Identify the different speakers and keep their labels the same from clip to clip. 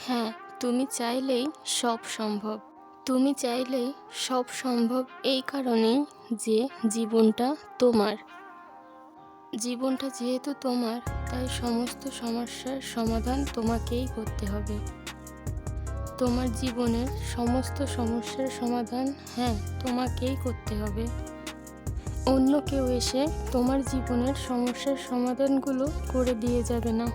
Speaker 1: হ্যাঁ, তুমি চাইলেই সব সম্ভব। তুমি চাইলেই সব সম্ভব এই কারণেই যে জীবনটা তোমার। জীবনটা যেহেতু তোমার, তাই সমস্ত সমস্যার সমাধান তোমাকেই করতে হবে। তোমার জীবনের সমস্ত সমস্যার সমাধান তোমাকেই করতে হবে। অন্য কেউ এসে তোমার জীবনের সমস্যার সমাধানগুলো করে দিয়ে যাবে না।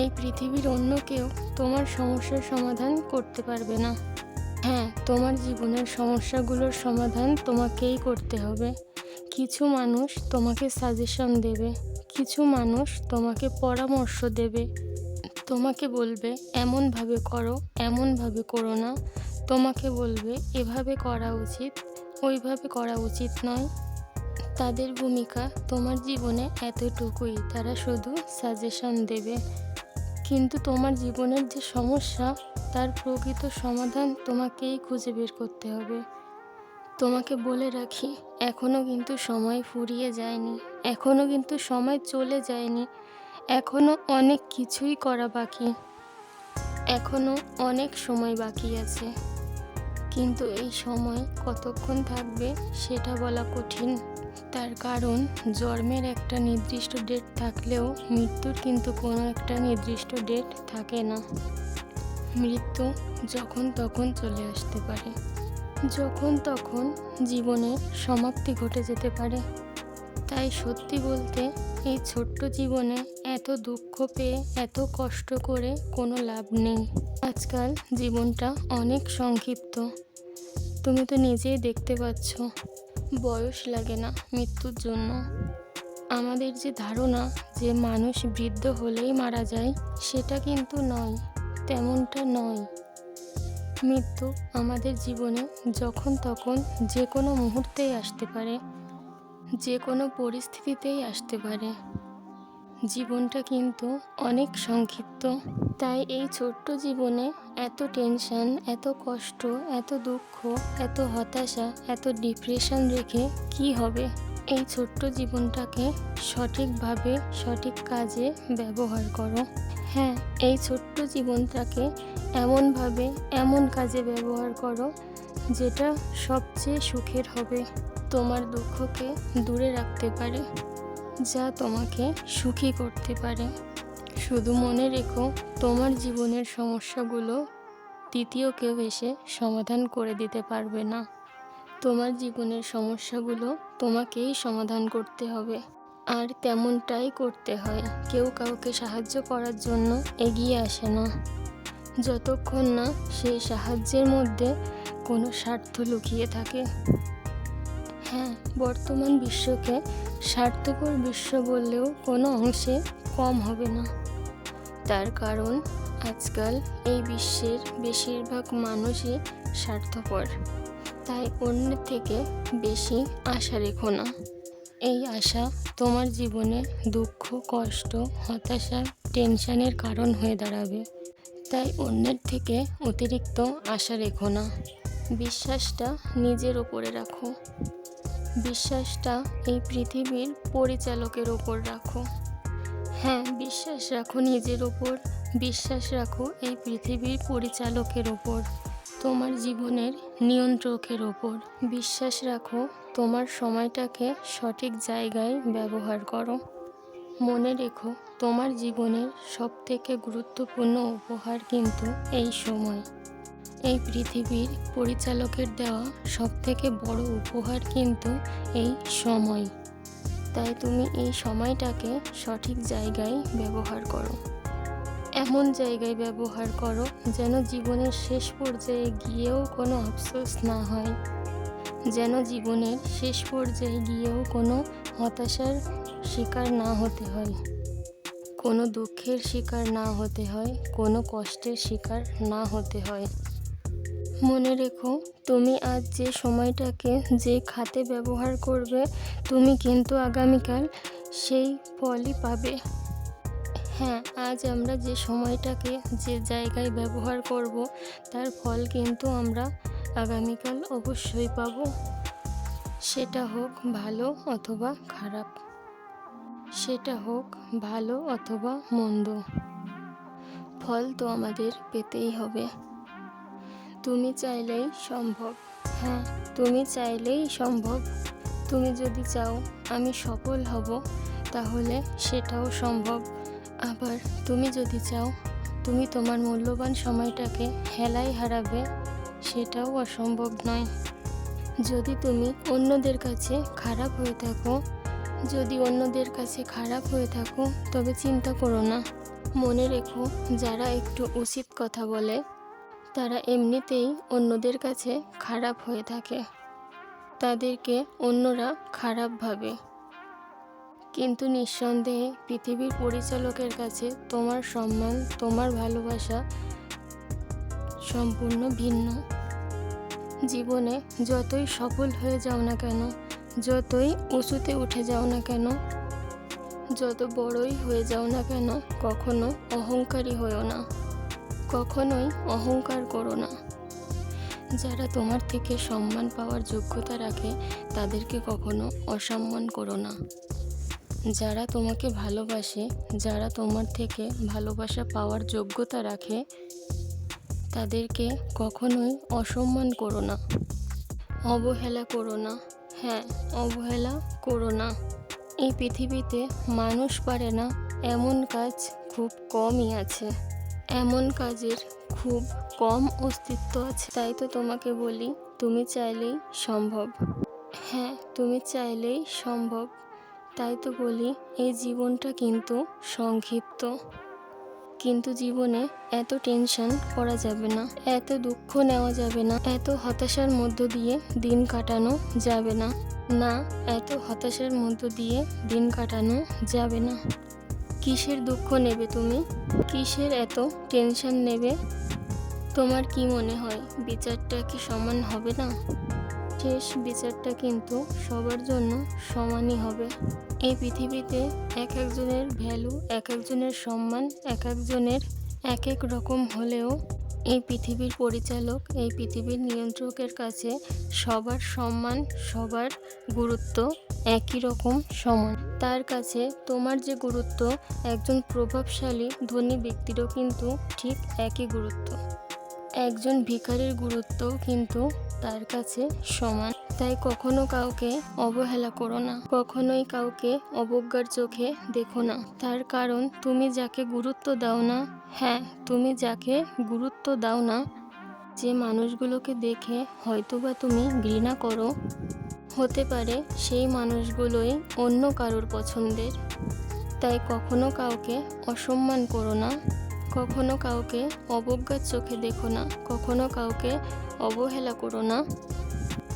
Speaker 1: এই পৃথিবীর অন্য কেউ তোমার সমস্যার সমাধান করতে পারবে না। তোমার জীবনের সমস্যাগুলোর সমাধান তোমাকেই করতে হবে। কিছু মানুষ তোমাকে সাজেশন দেবে, কিছু মানুষ তোমাকে পরামর্শ দেবে, তোমাকে বলবে এমনভাবে করো, এমনভাবে করো না। তোমাকে বলবে এভাবে করা উচিত, ওইভাবে করা উচিত নয়। তাদের ভূমিকা তোমার জীবনে এতটুকুই, তারা শুধু সাজেশন দেবে। কিন্তু তোমার জীবনের যে সমস্যা, তার প্রকৃত সমাধান তোমাকেই খুঁজে বের করতে হবে। তোমাকে বলে রাখি, এখনও কিন্তু সময় ফুরিয়ে যায়নি, এখনও কিন্তু সময় চলে যায়নি, এখনও অনেক কিছুই করা বাকি, এখনও অনেক সময় বাকি আছে। কিন্তু এই সময় কতক্ষণ থাকবে সেটা বলা কঠিন। তার কারণ জন্মের একটা নির্দিষ্ট ডেট থাকলেও মৃত্যুর কিন্তু কোনো একটা নির্দিষ্ট ডেট থাকে না। মৃত্যু যখন তখন চলে আসতে পারে, যখন তখন জীবনের সমাপ্তি ঘটে যেতে পারে। তাই সত্যি বলতে এই ছোট্ট জীবনে এত দুঃখ পেয়ে, এত কষ্ট করে কোনো লাভ নেই। আজকাল জীবনটা অনেক সংক্ষিপ্ত। তুমি তো নিজেই দেখতে পাচ্ছ, বয়স লাগে না মৃত্যুর জন্য। আমাদের যে ধারণা যে মানুষ বৃদ্ধ হলেই মারা যায়, সেটা কিন্তু নয়, তেমনটা নয়। মৃত্যু আমাদের জীবনে যখন তখন যে কোনো মুহূর্তেই আসতে পারে, যে কোনো পরিস্থিতিতেই আসতে পারে। জীবনটা কিন্তু অনেক সংক্ষিপ্ত। তাই এই ছোট্ট জীবনে এত টেনশন, এত কষ্ট, এত দুঃখ, এত হতাশা, এত ডিপ্রেশন রেখে কি হবে? এই ছোট্ট জীবনটাকে সঠিকভাবে, সঠিক কাজে ব্যবহার করো। এই ছোট্ট জীবনটাকে এমনভাবে, এমন কাজে ব্যবহার করো যেটা সবচেয়ে সুখের হবে, তোমার দুঃখকে দূরে রাখতে পারে, যা তোমাকে সুখী করতে পারে। শুধু মনে রেখো, তোমার জীবনের সমস্যাগুলো দ্বিতীয় কেউ এসে সমাধান করে দিতে পারবে না। তোমার জীবনের সমস্যাগুলো তোমাকেই সমাধান করতে হবে, আর তেমনটাই করতে হয়। কেউ কাউকে সাহায্য করার জন্য এগিয়ে আসে না, যতক্ষণ না সেই সাহায্যের মধ্যে কোনো স্বার্থ লুকিয়ে থাকে। বর্তমান বিশ্বকে স্বার্থপর বিশ্ব বললেও কোনো অংশে কম হবে না। তার কারণ আজকাল এই বিশ্বের বেশিরভাগ মানুষই স্বার্থপর। তাই অন্যের থেকে বেশি আশা রেখো না। এই আশা তোমার জীবনে দুঃখ, কষ্ট, হতাশা, টেনশনের কারণ হয়ে দাঁড়াবে। তাই অন্যের থেকে অতিরিক্ত আশা রেখো না। বিশ্বাসটা নিজের ওপরে রাখো। বিশ্বাসটা এই পৃথিবীর পরিচালকের ওপর রাখো। বিশ্বাস রাখো নিজের ওপর, বিশ্বাস রাখো এই পৃথিবীর পরিচালকের ওপর, তোমার জীবনের নিয়ন্ত্রকের ওপর। বিশ্বাস রাখো, তোমার সময়টাকে সঠিক জায়গায় ব্যবহার করো। মনে রেখো, তোমার জীবনের সবথেকে গুরুত্বপূর্ণ উপহার কিন্তু এই সময়। এই পৃথিবীর পরিচালকের দেওয়া সবথেকে বড় উপহার কিন্তু এই সময়। তাই তুমি এই সময়টাকে সঠিক জায়গায় ব্যবহার করো। এমন জায়গায় ব্যবহার করো যেন জীবনের শেষ পর্যায়ে গিয়েও কোনো আফসোস না হয়, যেন জীবনের শেষ পর্যায়ে গিয়েও কোনো হতাশার শিকার না হতে হয়, কোনো দুঃখের শিকার না হতে হয়, কোনো কষ্টের শিকার না হতে হয়। মনে রেখো, তুমি আজ যে সময়টাকে যে খাতে ব্যবহার করবে, তুমি কিন্তু আগামীকাল সেই ফলই পাবে। আজ আমরা যে সময়টাকে যে জায়গায় ব্যবহার করব, তার ফল কিন্তু আমরা আগামীকাল অবশ্যই পাব। সেটা হোক ভালো অথবা খারাপ, সেটা হোক ভালো অথবা মন্দ। ফল তো আমাদের পেতেই হবে। তুমি চাইলেই সম্ভব। হ্যাঁ, তুমি চাইলেই সম্ভব। তুমি যদি চাও আমি সফল হব, তাহলে সেটাও সম্ভব। আবার তুমি যদি চাও তুমি তোমার মূল্যবান সময়টাকে হেলায় হারাবে, সেটাও অসম্ভব নয়। যদি তুমি অন্যদের কাছে খারাপ হয়ে থাকো, তবে চিন্তা করো না। মনে রেখো, যারা একটু উচিত কথা বলে তারা এমনিতেই অন্যদের কাছে খারাপ হয়ে থাকে। তাদেরকে অন্যরা খারাপ ভাবে। কিন্তু নিঃসন্দেহে পৃথিবীর পরিচালকের কাছে তোমার সম্মান, তোমার ভালোবাসা সম্পূর্ণ ভিন্ন। জীবনে যতই সফল হয়ে যাও না কেন, যতই উঁচুতে উঠে যাও না কেন, যত বড়ই হয়ে যাও না কেন, কখনো অহংকারী হয়েও না, কখনোই অহংকার করো না। যারা তোমার থেকে সম্মান পাওয়ার যোগ্যতা রাখে তাদেরকে কখনো অসম্মান করো না। যারা তোমাকে ভালোবাসে, যারা তোমার থেকে ভালোবাসা পাওয়ার যোগ্যতা রাখে, তাদেরকে কখনোই অসম্মান করো না, অবহেলা করো না। হ্যাঁ, অবহেলা করো না। এই পৃথিবীতে মানুষ পারে না এমন কাজ খুব কমই আছে। এমন কাজের খুব কম অস্তিত্ব আছে। তাই তো তোমাকে বলি, তুমি চাইলেই সম্ভব। হ্যাঁ, তুমি চাইলেই সম্ভব। তাই তো বলি, এই জীবনটা কিন্তু সংক্ষিপ্ত। কিন্তু জীবনে এত টেনশন করা যাবে না, এত দুঃখ নেওয়া যাবে না, এত হতাশার মধ্য দিয়ে দিন কাটানো যাবে না। না, এত হতাশার মধ্য দিয়ে দিন কাটানো যাবে না। কিসের দুঃখ নেবে তুমি? কিসের এত টেনশন নেবে? তোমার কি মনে হয় বিচারটা কি সমান হবে না? শেষ বিচারটা কিন্তু সবার জন্য সমানই হবে। এই পৃথিবীতে এক একজনের ভ্যালু, এক একজনের সম্মান এক একজনের এক এক রকম হলেও এই পৃথিবীর পরিচালক, এই পৃথিবীর নিয়ন্ত্রকের কাছে সবার সম্মান, সবার গুরুত্ব একই রকম সমান। তার কাছে তোমার যে গুরুত্ব, একজন প্রভাবশালী ধনী ব্যক্তিরও কিন্তু ঠিক একই গুরুত্ব। একজন ভিখারির গুরুত্ব কিন্তু তার কাছে সমান। তাই কখনো কাউকে অবহেলা করো না, কখনোই কাউকে অবজ্ঞার চোখে দেখো না। তার কারণ তুমি যাকে গুরুত্ব দাও না, হ্যাঁ, তুমি যাকে গুরুত্ব দাও না, যে মানুষগুলোকে দেখে হয়তোবা তুমি ঘৃণা করো, হতে পারে সেই মানুষগুলোই অন্য কারোর পছন্দের। তাই কখনো কাউকে অসম্মান করো না, কখনো কাউকে অবজ্ঞার চোখে দেখো না, কখনো কাউকে অবহেলা করো না,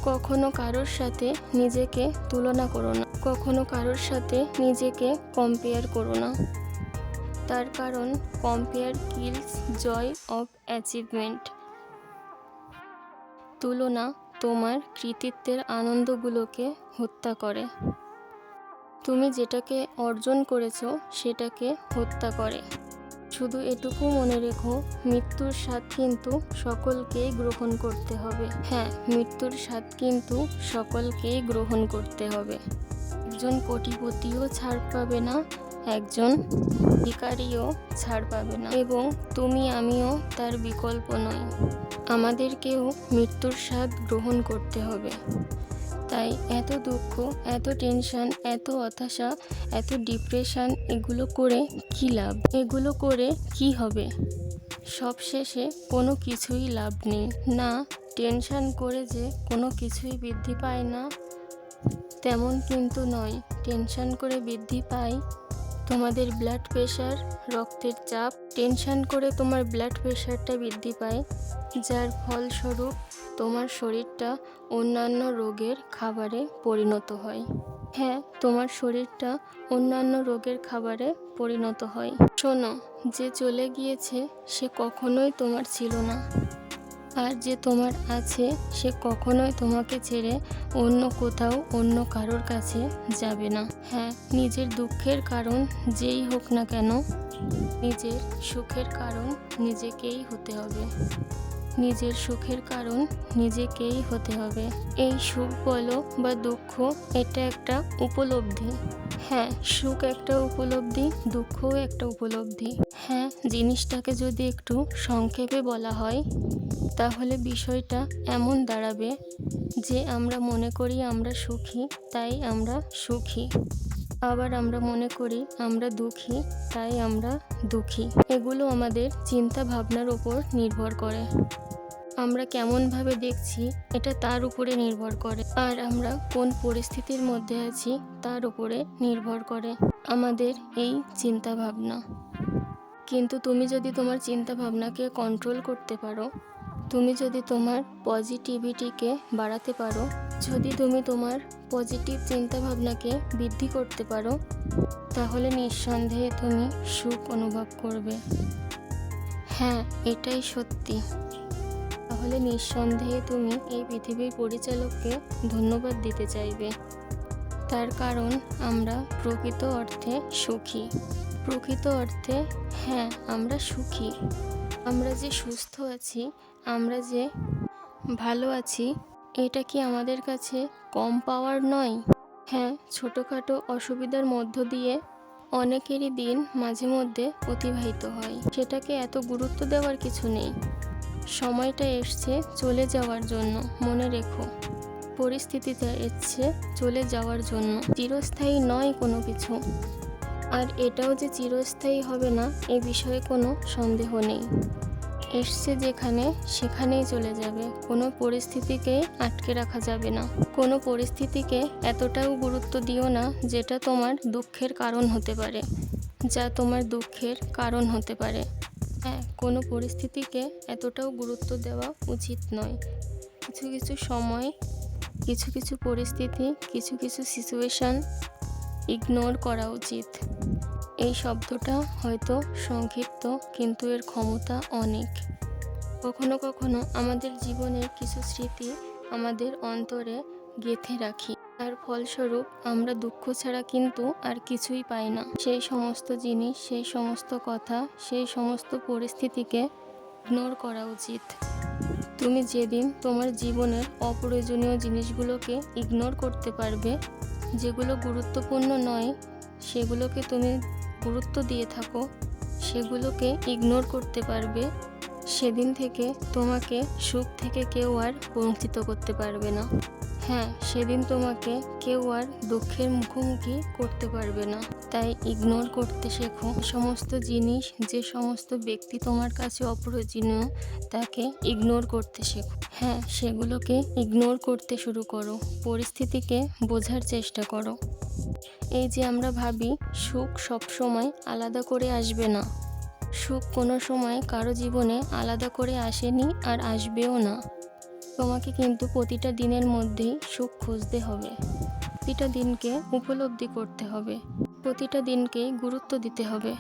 Speaker 1: কখনো কারোর সাথে নিজেকে তুলনা করো না, কখনো কারোর সাথে নিজেকে কম্পেয়ার করো না। তার কারণ compare kills joy of achievement. তুলনা তোমার কৃতিত্বের আনন্দগুলোকে হত্যা করে। তুমি যেটাকে অর্জন করেছো সেটাকে হত্যা করে। শুধু এটুকু মনে রেখো, মৃত্যুর স্বাদ কিন্তু সকলকেই গ্রহণ করতে হবে। হ্যাঁ, মৃত্যুর স্বাদ কিন্তু সকলকেই গ্রহণ করতে হবে। একজন কোটিপতিও ছাড় পাবে না, একজন ভিখারিও ছাড় পাবে না, এবং তুমি আমিও তার বিকল্প নই। আমাদেরকেও মৃত্যুর স্বাদ গ্রহণ করতে হবে। তাই এত দুঃখ, এত টেনশন, এত হতাশা, এত ডিপ্রেশন, এগুলো করে কী লাভ? এগুলো করে কি হবে? সবশেষে কোনো কিছুই লাভ নেই। না, টেনশন করে যে কোনো কিছুই বৃদ্ধি পায় না তেমন কিন্তু নয়। টেনশন করে বৃদ্ধি পায় তোমাদের ব্লাড প্রেশার, রক্তের চাপ। টেনশন করে তোমার ব্লাড প্রেশারটা বৃদ্ধি পায়, যার ফলস্বরূপ তোমার শরীরটা অন্যান্য রোগের খাবারে পরিণত হয়। হ্যাঁ, তোমার শরীরটা অন্যান্য রোগের খাবারে পরিণত হয়। শোনো, যে চলে গিয়েছে সে কখনোই তোমার ছিল না, আর যে তোমার আছে সে কখনোই তোমাকে ছেড়ে অন্য কোথাও, অন্য কারোর কাছে যাবে না। হ্যাঁ, নিজের দুঃখের কারণ যেই হোক না কেন, নিজের সুখের কারণ নিজেকেই হতে হবে। নিজের সুখের কারণ নিজেকেই হতে হবে। এই সুখ বলো বা দুঃখ, এটা একটা উপলব্ধি। হ্যাঁ, সুখ একটা উপলব্ধি, দুঃখও একটা উপলব্ধি। হ্যাঁ, জিনিসটাকে যদি একটু সংক্ষেপে বলা হয় তাহলে বিষয়টা এমন দাঁড়াবে যে আমরা মনে করি আমরা সুখী, তাই আমরা সুখী। আবার আমরা মনে করি আমরা দুঃখী, তাই আমরা দুঃখী। এগুলো আমাদের চিন্তা ভাবনার উপর নির্ভর করে। আমরা কেমনভাবে দেখছি এটা তার উপরে নির্ভর করে, আর আমরা কোন পরিস্থিতির মধ্যে আছি তার উপরে নির্ভর করে আমাদের এই চিন্তা ভাবনা। কিন্তু তুমি যদি তোমার চিন্তা ভাবনাকে কন্ট্রোল করতে পারো, তুমি যদি তোমার পজিটিভিটিকে বাড়াতে পারো, যদি তুমি তোমার পজিটিভ চিন্তা ভাবনাকে বৃদ্ধি করতে পারো, তাহলে নিঃসন্দেহে তুমি সুখ অনুভব করবে। হ্যাঁ, এটাই সত্যি। তাহলে নিঃসন্দেহে তুমি এই পৃথিবীর পরিচালককে ধন্যবাদ দিতে চাইবে। তার কারণ আমরা প্রকৃত অর্থে সুখী। প্রকৃত অর্থে হ্যাঁ, আমরা সুখী। আমরা যে সুস্থ আছি, আমরা যে ভালো আছি, এটা কি আমাদের কাছে কম পাওয়ার নয়? হ্যাঁ, ছোটোখাটো অসুবিধার মধ্য দিয়ে অনেকেরই দিন মাঝে মধ্যে অতিবাহিত হয়। সেটাকে এত গুরুত্ব দেওয়ার কিছু নেই। সময়টা এসছে চলে যাওয়ার জন্য, মনে রেখো। পরিস্থিতিটা এসছে চলে যাওয়ার জন্য, চিরস্থায়ী নয় কোনো কিছু। আর এটাও যে চিরস্থায়ী হবে না এ বিষয়ে কোনো সন্দেহ নেই। এসছে যেখানে সেখানেই চলে যাবে। কোনো পরিস্থিতিকে আটকে রাখা যাবে না। কোনো পরিস্থিতিকে এতটাও গুরুত্ব দিও না যেটা তোমার দুঃখের কারণ হতে পারে, যা তোমার দুঃখের কারণ হতে পারে। হ্যাঁ, কোনো পরিস্থিতিকে এতটাও গুরুত্ব দেওয়া উচিত নয়। কিছু কিছু সময়, কিছু কিছু পরিস্থিতি, কিছু কিছু সিচুয়েশান ইগনোর করা উচিত। এই শব্দটা হয়তো সংক্ষিপ্ত, কিন্তু এর ক্ষমতা অনেক। কখনো কখনো আমাদের জীবনের কিছু স্মৃতি আমাদের অন্তরে গেঁথে রাখি, তার ফলস্বরূপ আমরা দুঃখ ছাড়া কিন্তু আর কিছুই পাই না। সেই সমস্ত জিনিস, সেই সমস্ত কথা, সেই সমস্ত পরিস্থিতিকে ইগনোর করা উচিত। তুমি যেদিন তোমার জীবনের অপ্রয়োজনীয় জিনিসগুলোকে ইগনোর করতে পারবে, যেগুলো গুরুত্বপূর্ণ নয় সেগুলোকে তুমি গুরুত্ব দিয়ে থাকো, সেগুলোকে ইগনোর করতে পারবে, সেদিন থেকে তোমাকে সুখ থেকে কেউ আর বঞ্চিত করতে পারবে না। হ্যাঁ, সেদিন তোমাকে কেউ আর দুঃখের মুখোমুখি করতে পারবে না। তাই ইগনোর করতে শেখো। সমস্ত জিনিস, যে সমস্ত ব্যক্তি তোমার কাছে অপ্রয়োজনীয়, তাকে ইগনোর করতে শেখো। হ্যাঁ, সেগুলোকে ইগনোর করতে শুরু করো। পরিস্থিতিকে বোঝার চেষ্টা করো। এই যে আমরা ভাবি সুখ সবসময় আলাদা করে আসবে না, সুখ কোনো সময় কারো জীবনে আলাদা করে আসেনি আর আসবেও না। তোমাকে কিন্তু প্রতিটা দিনের মধ্যেই সুখ খুঁজতে হবে। প্রতিটা দিনকে উপলব্ধি করতে হবে, প্রতিটা দিনকেই গুরুত্ব দিতে হবে।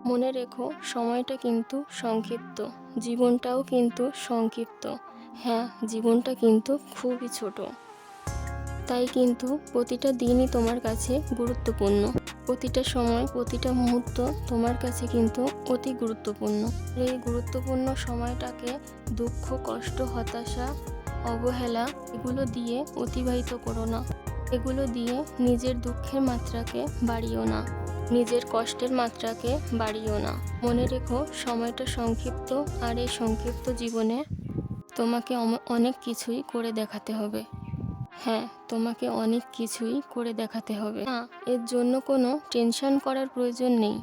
Speaker 1: মনে রেখো, সময়টা কিন্তু সংক্ষিপ্ত, জীবনটাও কিন্তু সংক্ষিপ্ত। হ্যাঁ, জীবনটা কিন্তু খুবই ছোট। তাই কিন্তু প্রতিটা দিনই তোমার কাছে গুরুত্বপূর্ণ। প্রতিটা সময়, প্রতিটা মুহূর্ত তোমার কাছে কিন্তু অতি গুরুত্বপূর্ণ। এই গুরুত্বপূর্ণ সময়টাকে দুঃখ, কষ্ট, হতাশা, অবহেলা এগুলো দিয়ে অতিবাহিত করো না। এগুলো দিয়ে নিজের দুঃখের মাত্রাকে বাড়িও না, নিজের কষ্টের মাত্রাকে বাড়িও না। মনে রেখো, সময়টা সংক্ষিপ্ত, আর এই সংক্ষিপ্ত জীবনে তোমাকে অনেক কিছুই করে দেখাতে হবে। হ্যাঁ, তোমাকে অনেক কিছুই করে দেখাতে হবে। না, এর জন্য কোনো টেনশন করার প্রয়োজন নেই।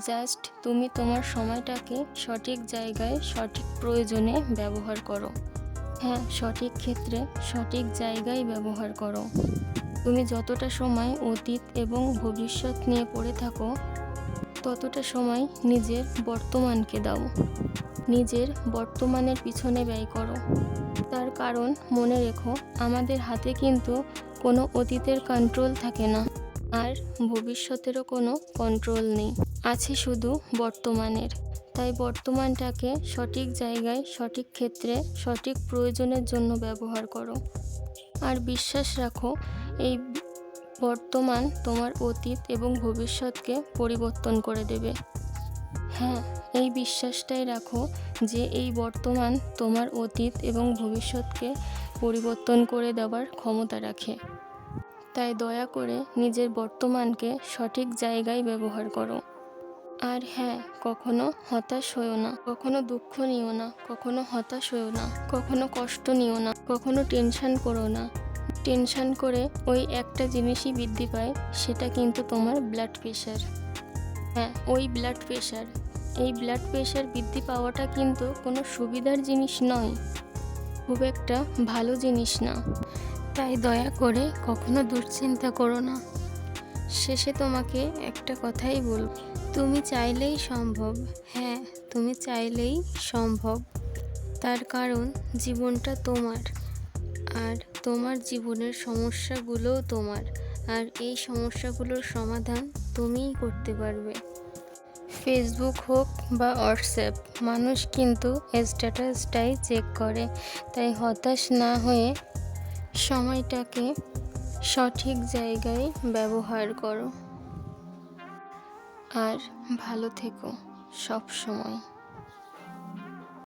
Speaker 1: জাস্ট তুমি তোমার সময়টাকে সঠিক জায়গায়, সঠিক প্রয়োজনে ব্যবহার করো। হ্যাঁ, সঠিক ক্ষেত্রে, সঠিক জায়গায় ব্যবহার করো। তুমি যতটা সময় অতীত এবং ভবিষ্যৎ নিয়ে পড়ে থাকো, ততটা সময় নিজের বর্তমানকে দাও। নিজের বর্তমানের পিছনে ব্যয় করো। তার কারণ মনে রেখো, আমাদের হাতে কিন্তু কোনো অতীতের কন্ট্রোল থাকে না, আর ভবিষ্যতেরও কোনো কন্ট্রোল নেই। আছে শুধু বর্তমানের। তাই বর্তমানটাকে সঠিক জায়গায়, সঠিক ক্ষেত্রে, সঠিক প্রয়োজনের জন্য ব্যবহার করো। আর বিশ্বাস রাখো, এই বর্তমান তোমার অতীত এবং ভবিষ্যৎকে পরিবর্তন করে দেবে। হ্যাঁ, এই বিশ্বাসটাই রাখো যে এই বর্তমান তোমার অতীত এবং ভবিষ্যৎকে পরিবর্তন করে দেওয়ার ক্ষমতা রাখে। তাই দয়া করে নিজের বর্তমানকে সঠিক জায়গায় ব্যবহার করো। আর হ্যাঁ, কখনো হতাশ হইও না, কখনো দুঃখ নিও না, কখনো হতাশ হইও না, কখনো কষ্ট নিও না, কখনো টেনশন করো না। টেনশন করে ওই একটা জিনিসই বৃদ্ধি পায়, সেটা কিন্তু তোমার ব্লাড প্রেশার। হ্যাঁ, ওই ব্লাড প্রেশার। এই ব্লাড প্রেশার বৃদ্ধি পাওয়াটা কিন্তু কোনো সুবিধার জিনিস নয়, খুব একটা ভালো জিনিস না। তাই দয়া করে কখনো দুশ্চিন্তা করো না। শেষে তোমাকে একটা কথাই বলব, তুমি চাইলেই সম্ভব। হ্যাঁ, তুমি চাইলেই সম্ভব। তার কারণ জীবনটা তোমার, আর তোমার জীবনের সমস্যাগুলোও তোমার, আর এই সমস্যাগুলোর সমাধান তুমিই করতে পারবে। ফেসবুক হোক বা হোয়াটসঅ্যাপ, মানুষ কিন্তু স্ট্যাটাসটাই চেক করে। তাই হতাশ না হয়ে সময়টাকে সঠিক জায়গায় ব্যবহার করো। আর ভালো থেকো সব সময়।